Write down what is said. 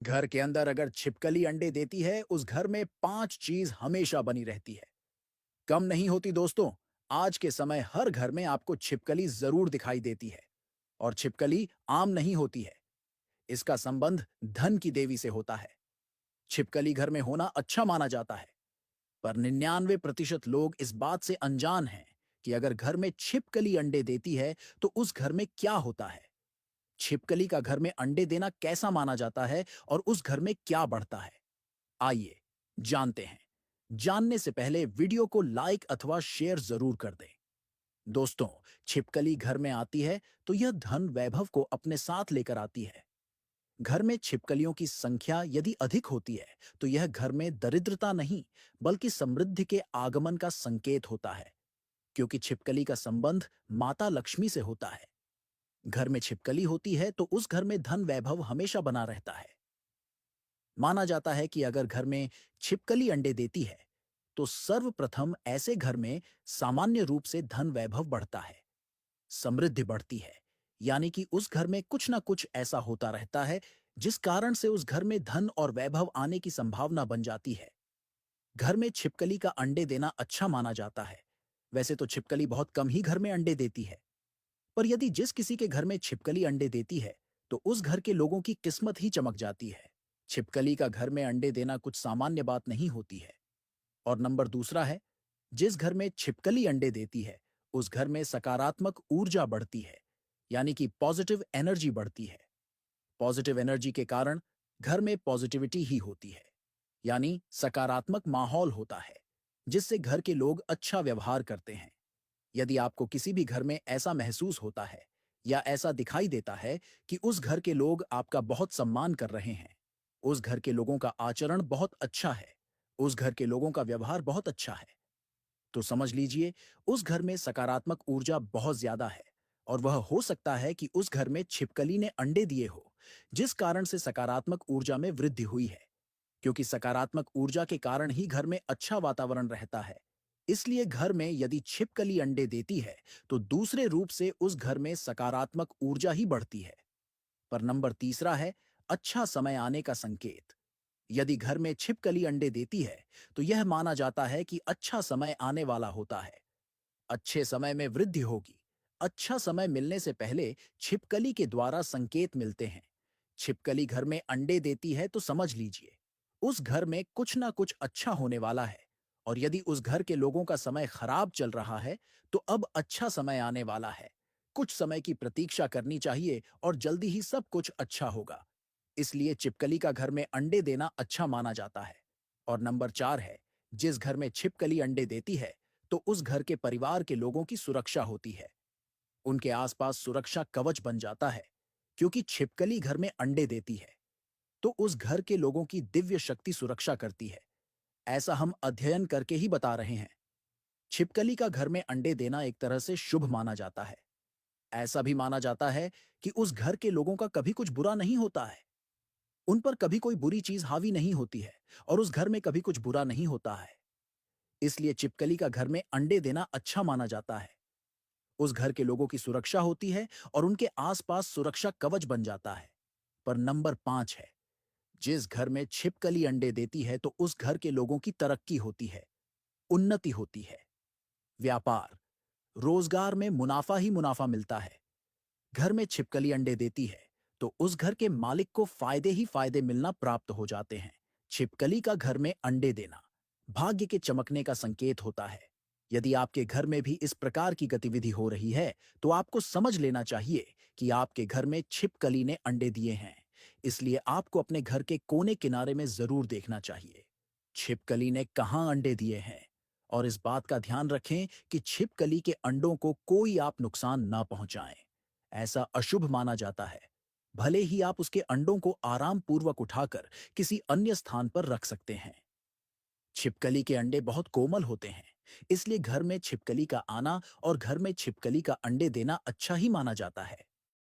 घर के अंदर अगर छिपकली अंडे देती है, उस घर में 5 चीज हमेशा बनी रहती है। कम नहीं होती दोस्तों। आज के समय हर घर में आपको छिपकली जरूर दिखाई देती है। और छिपकली आम नहीं होती है। इसका संबंध धन की देवी से होता है। छिपकली घर में होना अच्छा माना जाता है। पर 99% लोग इस बात से अनजान हैं कि अगर घर में छिपकली अंडे देती है तो उस घर में क्या होता है। छिपकली का घर में अंडे देना कैसा माना जाता है और उस घर में क्या बढ़ता है, आइए जानते हैं। जानने से पहले वीडियो को लाइक अथवा शेयर जरूर कर दें। दोस्तों, छिपकली घर में आती है तो यह धन वैभव को अपने साथ लेकर आती है। घर में छिपकलियों की संख्या यदि अधिक होती है तो यह घर में दरिद्रता नहीं बल्कि समृद्धि के आगमन का संकेत होता है, क्योंकि छिपकली का संबंध माता लक्ष्मी से होता है। घर में छिपकली होती है तो उस घर में धन वैभव हमेशा बना रहता है। माना जाता है कि अगर घर में छिपकली अंडे देती है तो सर्वप्रथम ऐसे घर में सामान्य रूप से धन वैभव बढ़ता है, समृद्धि बढ़ती है। यानी कि उस घर में कुछ ना कुछ ऐसा होता रहता है जिस कारण से उस घर में धन और वैभव आने की संभावना बन जाती है। घर में छिपकली का अंडे देना अच्छा माना जाता है। वैसे तो छिपकली बहुत कम ही घर में अंडे देती है, पर यदि जिस किसी के घर में छिपकली अंडे देती है तो उस घर के लोगों की किस्मत ही चमक जाती है। छिपकली का घर में अंडे देना कुछ सामान्य बात नहीं होती है। और नंबर दूसरा है, जिस घर में छिपकली अंडे देती है उस घर में सकारात्मक ऊर्जा बढ़ती है, यानी कि पॉजिटिव एनर्जी बढ़ती है। पॉजिटिव एनर्जी के कारण घर में पॉजिटिविटी ही होती है, यानी सकारात्मक माहौल होता है, जिससे घर के लोग अच्छा व्यवहार करते हैं। यदि आपको किसी भी घर में ऐसा महसूस होता है या ऐसा दिखाई देता है कि उस घर के लोग आपका बहुत सम्मान कर रहे हैं, उस घर के लोगों का आचरण बहुत अच्छा है, उस घर के लोगों का व्यवहार बहुत अच्छा है, तो समझ लीजिए उस घर में सकारात्मक ऊर्जा बहुत ज्यादा है। और वह हो सकता है कि उस घर में छिपकली ने अंडे दिए हो, जिस कारण से सकारात्मक ऊर्जा में वृद्धि हुई है। क्योंकि सकारात्मक ऊर्जा के कारण ही घर में अच्छा वातावरण रहता है। इसलिए घर में यदि छिपकली अंडे देती है तो दूसरे रूप से उस घर में सकारात्मक ऊर्जा ही बढ़ती है। पर नंबर तीसरा है, अच्छा समय आने का संकेत। यदि घर में छिपकली अंडे देती है तो यह माना जाता है कि अच्छा समय आने वाला होता है। अच्छे समय में वृद्धि होगी। अच्छा समय मिलने से पहले छिपकली के द्वारा संकेत मिलते हैं। छिपकली घर में अंडे देती है तो समझ लीजिए उस घर में कुछ ना कुछ अच्छा होने वाला है। और यदि उस घर के लोगों का समय खराब चल रहा है तो अब अच्छा समय आने वाला है। कुछ समय की प्रतीक्षा करनी चाहिए और जल्दी ही सब कुछ अच्छा होगा। इसलिए छिपकली का घर में अंडे देना अच्छा माना जाता है। और नंबर 4 है, जिस घर में छिपकली अंडे देती है तो उस घर के परिवार के लोगों की सुरक्षा होती है। उनके आसपास सुरक्षा कवच बन जाता है। क्योंकि छिपकली घर में अंडे देती है तो उस घर के लोगों की दिव्य शक्ति सुरक्षा करती है। ऐसा हम अध्ययन करके ही बता रहे हैं। छिपकली का घर में अंडे देना एक तरह से शुभ माना जाता है। ऐसा भी माना जाता है कि उस घर के लोगों का कभी कुछ बुरा नहीं होता है। उन पर कभी कोई बुरी चीज हावी नहीं होती है और उस घर में कभी कुछ बुरा नहीं होता है। इसलिए छिपकली का घर में अंडे देना अच्छा माना जाता है। उस घर के लोगों की सुरक्षा होती है और उनके आसपास सुरक्षा कवच बन जाता है। पर नंबर 5 है, जिस घर में छिपकली अंडे देती है तो उस घर के लोगों की तरक्की होती है, उन्नति होती है। व्यापार, रोजगार में मुनाफा ही मुनाफा मिलता है। घर में छिपकली अंडे देती है तो उस घर के मालिक को फायदे ही फायदे मिलना प्राप्त हो जाते हैं। छिपकली का घर में अंडे देना भाग्य के चमकने का संकेत होता है। यदि आपके घर में भी इस प्रकार की गतिविधि हो रही है तो आपको समझ लेना चाहिए कि आपके घर में छिपकली ने अंडे दिए हैं। इसलिए आपको अपने घर के कोने किनारे में जरूर देखना चाहिए छिपकली ने कहाँ अंडे दिए हैं। और इस बात का ध्यान रखें कि छिपकली के अंडों को कोई आप नुकसान ना पहुंचाएं। ऐसा अशुभ माना जाता है। भले ही आप उसके अंडों को आराम पूर्वक उठाकर किसी अन्य स्थान पर रख सकते हैं। छिपकली के अंडे बहुत कोमल होते हैं। इसलिए घर में छिपकली का आना और घर में छिपकली का अंडे देना अच्छा ही माना जाता है।